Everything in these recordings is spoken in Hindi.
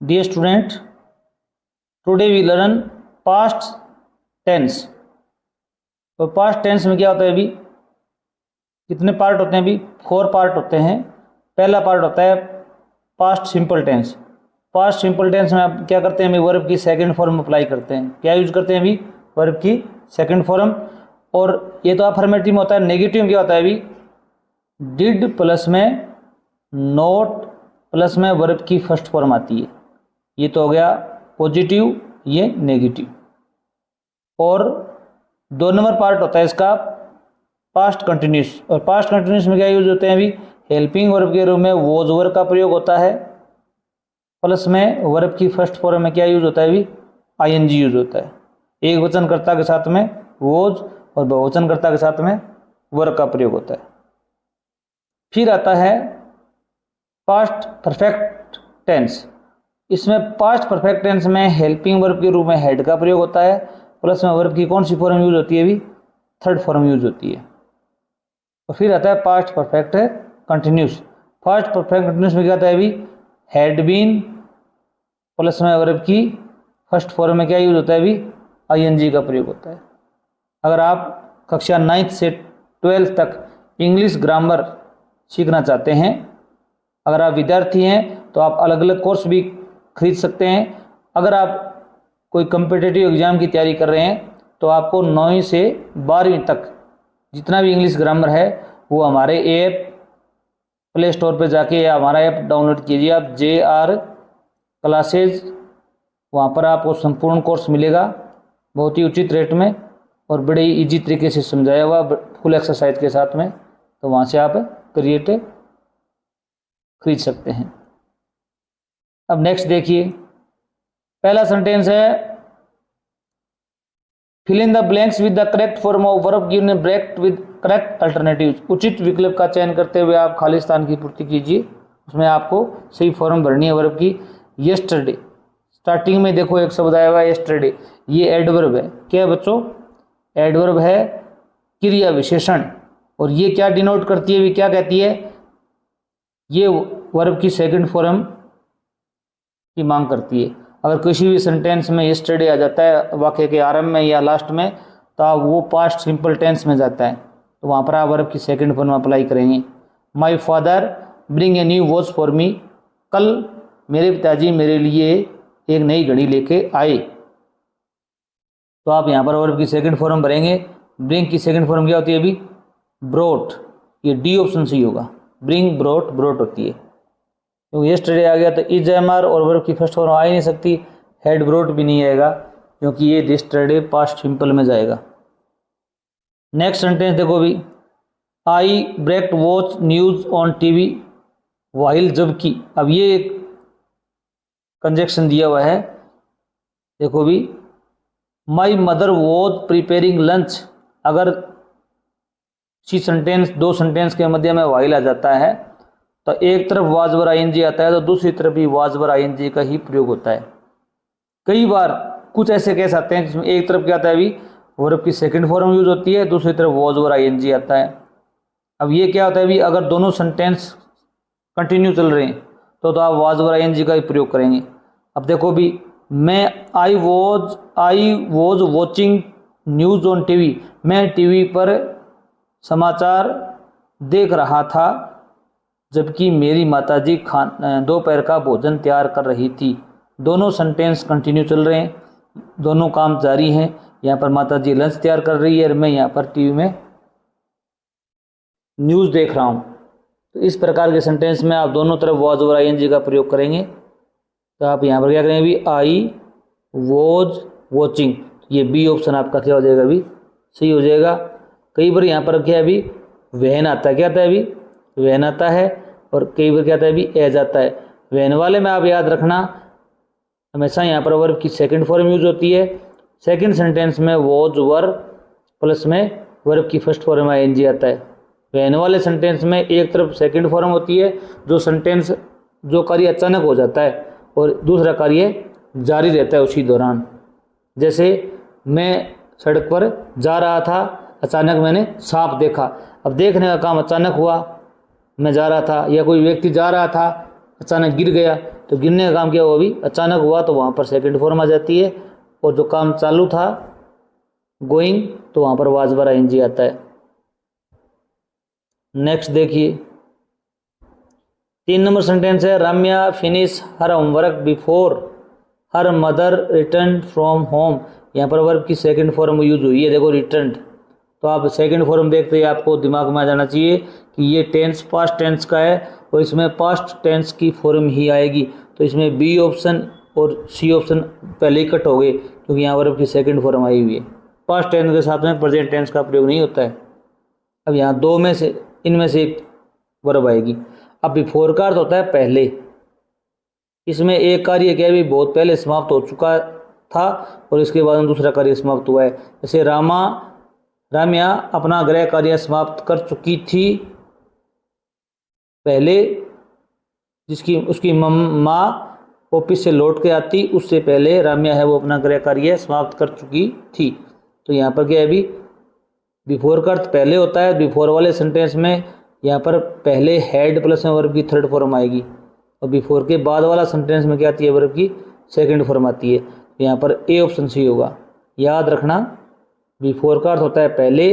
Dear student, today we learn past tense। तो पास्ट टेंस में क्या होता है अभी, कितने पार्ट होते हैं अभी? 4 पार्ट होते हैं। पहला पार्ट होता है past simple tense. Past simple tense में आप क्या करते हैं, अभी वर्ब की सेकंड फॉर्म अप्लाई करते हैं। क्या यूज करते हैं अभी? वर्ब की सेकंड फॉर्म। और ये तो अफर्मेटिव में होता है। नेगेटिव में क्या होता है अभी? डिड प्लस में नोट प्लस में वर्ब की फर्स्ट फॉर्म आती है। ये तो हो गया पॉजिटिव, ये नेगेटिव। और 2 नंबर पार्ट होता है इसका पास्ट कंटिन्यूस। और पास्ट कंटिन्यूस में क्या यूज होते हैं अभी? हेल्पिंग वर्ब के रूप में वॉज वर्ब का प्रयोग होता है, प्लस में वर्ब की फर्स्ट फॉर्म में क्या यूज होता है अभी? आईएनजी यूज होता है। एक वचनकर्ता के साथ में वॉज और बहुवचनकर्ता के साथ में वर्ब का प्रयोग होता है। फिर आता है पास्ट परफेक्ट टेंस। इसमें पास्ट परफेक्ट टेंस में हेल्पिंग वर्ब के रूप में हेड का प्रयोग होता है, प्लस में वर्ब की कौन सी फॉर्म यूज होती है अभी? थर्ड फॉर्म यूज होती है। और फिर आता है past perfect continuous. Past perfect continuous में क्या आता है अभी? हैड बीन प्लस में वर्ब की फर्स्ट फॉर्म में क्या यूज होता है अभी? आईएनजी का प्रयोग होता है। अगर आप कक्षा 9th से 12th तक इंग्लिश ग्रामर सीखना चाहते हैं, अगर आप विद्यार्थी हैं तो आप अलग अलग कोर्स भी खरीद सकते हैं। अगर आप कोई कम्पिटिटिव एग्जाम की तैयारी कर रहे हैं तो आपको 9वीं से 12वीं तक जितना भी इंग्लिश ग्रामर है वो हमारे ऐप प्ले स्टोर पर जाके या हमारा ऐप डाउनलोड कीजिए आप, JR क्लासेज। वहाँ पर आपको संपूर्ण कोर्स मिलेगा बहुत ही उचित रेट में और बड़े ही ईजी तरीके से समझाया हुआ फुल एक्सरसाइज के साथ में। तो वहाँ से आप क्रिएट खरीद सकते हैं। अब नेक्स्ट देखिए, पहला सेंटेंस है fill in the blanks with the correct form of verb given bracket with correct alternatives. उचित विकल्प का चयन करते हुए आप खाली स्थान की पूर्ति कीजिए। उसमें आपको सही फॉर्म भरनी है वर्ब की। यस्टरडे, स्टार्टिंग में देखो एक शब्द आया हुआ है यस्टरडे, ये एडवर्ब है। क्या है बच्चों? एडवर्ब है, क्रिया विशेषण। और ये क्या डिनोट करती है, क्या कहती है? ये वर्ब की सेकंड फॉर्म की मांग करती है। अगर किसी भी सेंटेंस में यस्टरडे आ जाता है वाक्य के आरंभ में या लास्ट में, तो वो पास्ट सिंपल टेंस में जाता है, तो वहाँ पर आप वर्ब की सेकंड फॉर्म अप्लाई करेंगे। My father bring a new watch for me, कल मेरे पिताजी मेरे लिए एक नई घड़ी लेके आए। तो आप यहाँ पर वर्ब की सेकंड फॉर्म भरेंगे। ब्रिंग की सेकंड फॉर्म क्या होती है अभी? ब्रोट। ये डी ऑप्शन सही होगा। ब्रिंग ब्रोट, ब्रोट होती है। क्योंकि यस्टरडे आ गया तो इज एमआर और वर्ब की फर्स्ट फॉर्म आ ही नहीं सकती। हेड ब्रोट भी नहीं आएगा क्योंकि ये यस्टरडे पास्ट सिंपल में जाएगा। नेक्स्ट सेंटेंस देखो अभी, I braked watch news on TV while, जबकि। अब ये एक कंजक्शन दिया हुआ है, देखो भी, my mother was preparing lunch. अगर सी सेंटेंस, 2 सेंटेंस के मध्य में वाइल आ जाता है तो एक तरफ वाज वर आईएनजी आता है तो दूसरी तरफ भी वाज वर आईएनजी का ही प्रयोग होता है। कई बार कुछ ऐसे केस आते हैं जिसमें एक तरफ क्या आता है अभी? वर्ब की सेकंड फॉर्म यूज होती है, दूसरी तरफ वाज वर आईएनजी आता है। अब ये क्या होता है अभी? अगर दोनों सेंटेंस कंटिन्यू चल रहे हैं तो आप वाज वर आईएनजी का ही प्रयोग करेंगे। अब देखो भी, मैं I was watching news on TV, मैं टीवी पर समाचार देख रहा था जबकि मेरी माताजी दोपहर का भोजन तैयार कर रही थी। दोनों सेंटेंस कंटिन्यू चल रहे हैं, दोनों काम जारी हैं। यहाँ पर माताजी लंच तैयार कर रही है और मैं यहाँ पर टीवी में न्यूज़ देख रहा हूँ। तो इस प्रकार के सेंटेंस में आप दोनों तरफ वॉज और आईएनजी का प्रयोग करेंगे। तो आप यहाँ पर क्या करेंगे अभी? आई वॉज वॉचिंग, ये बी ऑप्शन आपका क्या हो जाएगा अभी? सही हो जाएगा। कई बार यहाँ पर क्या है अभी? वहन आता है। क्या आता है अभी? वहन आता है। और कई बार क्या आता है अभी? एज आता है। वहन वाले में आप याद रखना हमेशा यहाँ पर वर्ब की सेकंड फॉर्म यूज होती है। सेकंड सेंटेंस में वॉज वर प्लस में वर्ब की फर्स्ट फॉर्म आईएनजी आता है। वहन वाले सेंटेंस में एक तरफ सेकंड फॉर्म होती है, जो कार्य अचानक हो जाता है और दूसरा कार्य जारी रहता है उसी दौरान। जैसे मैं सड़क पर जा रहा था, अचानक मैंने सांप देखा। अब देखने का काम अचानक हुआ, मैं जा रहा था, या कोई व्यक्ति जा रहा था अचानक गिर गया, तो तो गिनने का काम क्या हुआ, अभी अचानक हुआ तो वहाँ पर सेकंड फॉर्म आ जाती है, और जो काम चालू था गोइंग तो वहाँ पर वाज बर आईएनजी आता है। नेक्स्ट देखिए 3 नंबर सेंटेंस है, Ramya finish her homework before her mother return from home. यहाँ पर वर्ब की सेकंड फॉर्म यूज हुई है, देखो रिटर्न। तो आप सेकंड फॉर्म देखते ही आपको दिमाग में आ जाना चाहिए कि ये टेंस पास्ट टेंस का है और इसमें पास्ट टेंस की फॉर्म ही आएगी। तो इसमें बी ऑप्शन और सी ऑप्शन पहले ही कट हो गए क्योंकि यहाँ वर्ब की सेकंड फॉर्म आई हुई है। पास्ट टेंस के साथ में प्रेजेंट टेंस का प्रयोग नहीं होता है। अब यहाँ दो में से इनमें से एक वर्ब आएगी। अब बिफोर का अर्थ होता है पहले। इसमें एक कार्य क्या भी बहुत पहले समाप्त हो चुका था और इसके बाद में दूसरा कार्य समाप्त हुआ है। जैसे राम्या अपना गृह कार्य समाप्त कर चुकी थी पहले, जिसकी उसकी माँ ऑफिस से लौट के आती उससे पहले राम्या है वो अपना गृह कार्य समाप्त कर चुकी थी। तो यहाँ पर क्या है, अभी बिफोर का अर्थ पहले होता है। बिफोर वाले सेंटेंस में यहाँ पर पहले हेड प्लस में वर्ब की थर्ड फॉर्म आएगी और बिफोर के बाद वाला सेंटेंस में क्या आती है, वर्ब की सेकंड फॉर्म आती है। तो यहाँ पर ए ऑप्शन सी होगा। याद रखना बिफोर का अर्थ होता है पहले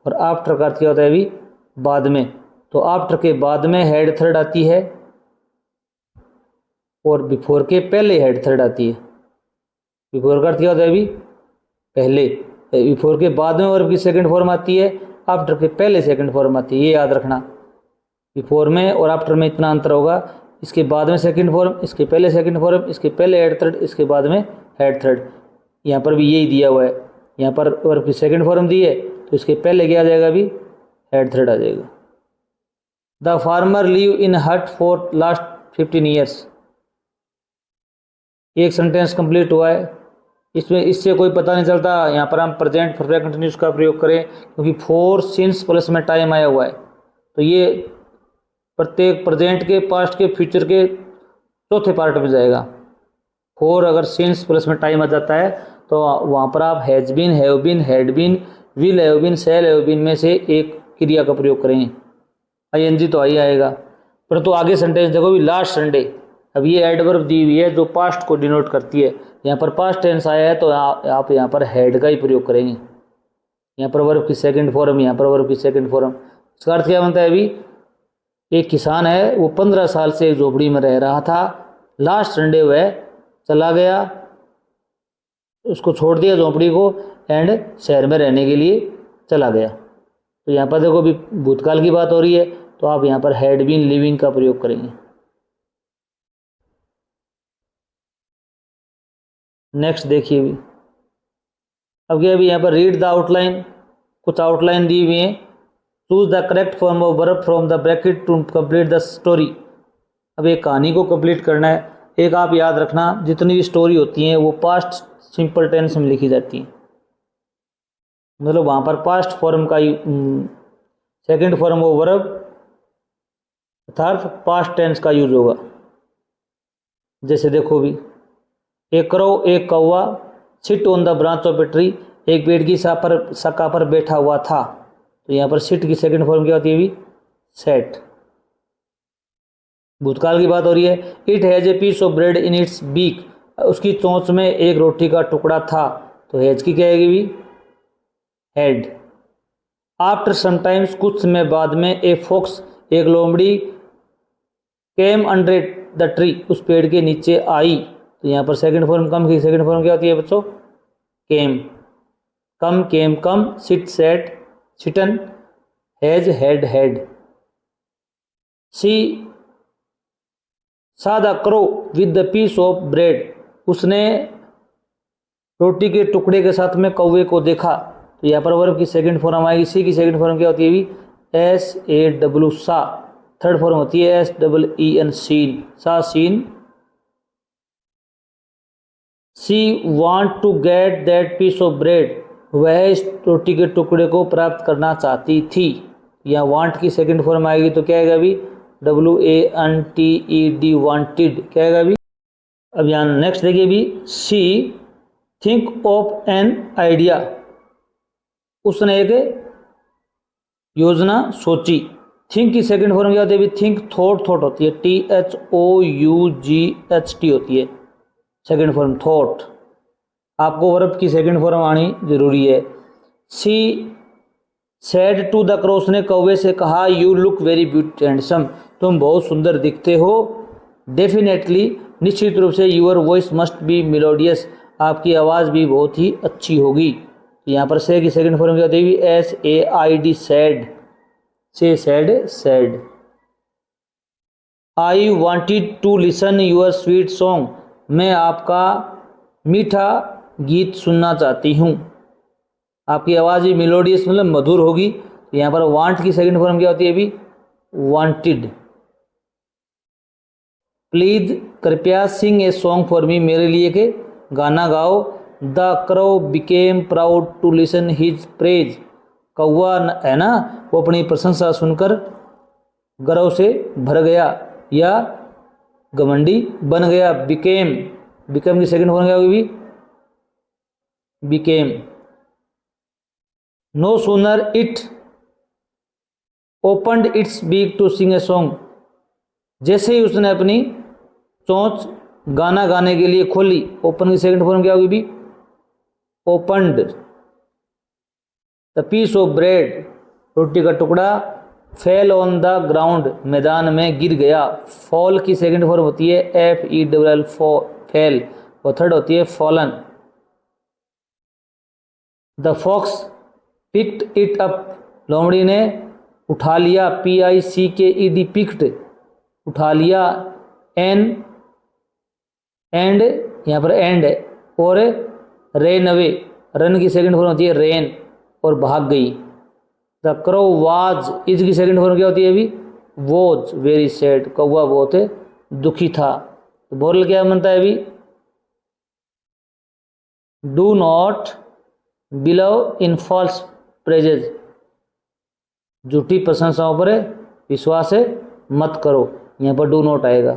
और आफ्टर का अर्थ क्या होता है, अभी बाद में। तो आफ्टर के बाद में हेड थर्ड आती है और बिफोर के पहले हेड थर्ड आती है। बिफोर का अर्थ क्या होता है, अभी पहले। बिफोर के बाद में वर्ब की सेकंड फॉर्म आती है, आफ्टर के पहले सेकंड फॉर्म आती है। ये याद रखना, बिफोर में और आफ्टर में इतना अंतर होगा। इसके बाद में सेकंड फॉर्म, इसके पहले सेकंड फॉर्म, इसके पहले हेड थर्ड, इसके बाद में हेड थर्ड। यहाँ पर भी यही दिया हुआ है। यहाँ पर वर्ब की सेकंड फॉर्म दी है तो इसके पहले क्या आ जाएगा, अभी हेड थर्ड आ जाएगा। द फार्मर लिव इन हट फॉर लास्ट 15 ईयर्स। एक सेंटेंस कंप्लीट हुआ है। इसमें इससे कोई पता नहीं चलता यहाँ पर हम प्रेजेंट परफेक्ट कंटिन्यूस का प्रयोग करें क्योंकि फोर सिंस प्लस में टाइम आया हुआ है। तो ये प्रत्येक प्रेजेंट के, पास्ट के, फ्यूचर के चौथे पार्ट में जाएगा। फोर अगर सिंस प्लस में टाइम आ जाता है तो वहाँ पर आप has been, have been, had been, will have been, shall have been में से एक क्रिया का प्रयोग करेंगे। आईएनजी तो आई आएगा। पर तो आगे सेंटेंस देखो भी, लास्ट संडे। अब ये एडवर्ब दी हुई है जो पास्ट को डिनोट करती है। यहाँ पर पास्ट टेंस आया है तो आप यहाँ पर हेड का ही प्रयोग करेंगे। यहाँ पर वर्ब की सेकंड फॉर्म, यहाँ पर वर्ब की सेकंड फॉर्म। इसका अर्थ क्या बनता है, अभी एक किसान है, वो 15 साल से एक झोपड़ी में रह रहा था। लास्ट संडे वह चला गया, उसको छोड़ दिया झोपड़ी को एंड शहर में रहने के लिए चला गया। तो यहाँ पर देखो अभी भूतकाल की बात हो रही है तो आप यहाँ पर हैड बीन, लिविंग का प्रयोग करेंगे। नेक्स्ट देखिए अभी, अब क्या अभी यहाँ पर रीड द आउटलाइन, कुछ आउटलाइन दी हुई है। Choose the correct form of verb from the bracket to complete the story. अब एक कहानी को कंप्लीट करना है। एक आप याद रखना, जितनी भी स्टोरी होती हैं वो पास्ट सिंपल टेंस में लिखी जाती हैं। मतलब वहाँ पर पास्ट फॉर्म का सेकंड फॉर्म ऑफ वर्ब अर्थात पास्ट टेंस का यूज होगा। जैसे देखो भी, एक करो, एक कौवा sit on the branch of a tree, एक पेड़ की शाखा पर बैठा हुआ था। तो यहाँ पर सिट की सेकंड फॉर्म क्या होती है, अभी सेट। भूतकाल की बात हो रही है। It has a piece of bread in its beak, उसकी चोंच में एक रोटी का टुकड़ा था। तो हैज की क्या आएगी, भी हेड। आफ्टर समटाइम्स, कुछ समय बाद में, ए फॉक्स, एक लोमड़ी, केम अंडर द ट्री, उस पेड़ के नीचे आई। तो यहाँ पर सेकंड फॉर्म कम की सेकंड फॉर्म क्या होती है बच्चों, came. Come, came, come, sit, sat, sitten, has, had, had. She saw a crow with the piece of bread, उसने रोटी के टुकड़े के साथ में कौवे को देखा। तो यहाँ पर वर्ब की सेकंड फॉर्म आएगी। सी की सेकंड फॉर्म क्या होती है, S A W, saw. Third form होती है S double E N, seen, saw, seen. She want to get that piece of bread, वह इस रोटी के टुकड़े को प्राप्त करना चाहती थी। यहाँ वांट की सेकंड फॉर्म आएगी तो क्या आएगा, अभी WANTED, वांटेड, क्या आएगा अभी। अब यहाँ नेक्स्ट देखिए भी, सी थिंक ऑफ एन आइडिया, उसने एक योजना सोची। थिंक की सेकंड फॉर्म क्या होती है? थिंक थॉट, थॉट होती है, THOUGHT होती है सेकंड फॉर्म थॉट। आपको वर्ब की सेकंड फॉर्म आनी जरूरी है। She said to the crow, उसने कौवे से कहा, you look very beauty handsome, तुम बहुत सुंदर दिखते हो। डेफिनेटली, निश्चित रूप से, your voice must be melodious, आपकी आवाज़ भी बहुत ही अच्छी होगी। यहाँ पर से की सेकंड फॉर्म क्या होती है? SAID said, say said said. I wanted to listen your sweet song, मैं आपका मीठा गीत सुनना चाहती हूँ। आपकी आवाज़ भी मेलोडियस मतलब मधुर होगी। यहाँ पर वांट की सेकंड फॉर्म क्या होती है? अभी वांटेड। प्लीज कृपया सिंग ए सॉन्ग फॉर मी, मेरे लिए के गाना गाओ। The crow became proud to listen his praise, कौवा है ना वो अपनी प्रशंसा सुनकर गर्व से भर गया या घमंडी बन गया। बिकेम, बिकम की सेकंड फॉर्म क्या होगी? Became. No sooner it opened its beak to sing a song, जैसे ही उसने अपनी चोंच गाना गाने के लिए खोली, ओपन की सेकंड फॉर्म क्या होगी? भी opened. The piece of bread, रोटी का टुकड़ा, फेल ऑन द ग्राउंड, मैदान में गिर गया। फॉल की सेकंड फॉर्म होती है FELL, फेल, और थर्ड होती है fallen. The fox picked it up, लोमड़ी ने उठा लिया। PICKED, पिक्ड, उठा लिया। एंड यहाँ पर एंड है, और रेन अवे, रन की सेकंड फॉर्म होती है रेन, और भाग गई। द क्रो वाज, इज की सेकंड फॉर्म क्या होती है? अभी वॉज वेरी सैड, कौवा बहुत दुखी था। तो मोरल क्या बनता है? अभी do not believe in false praises, झूठी प्रशंसाओं पर विश्वास मत करो। यहाँ पर डू नॉट आएगा।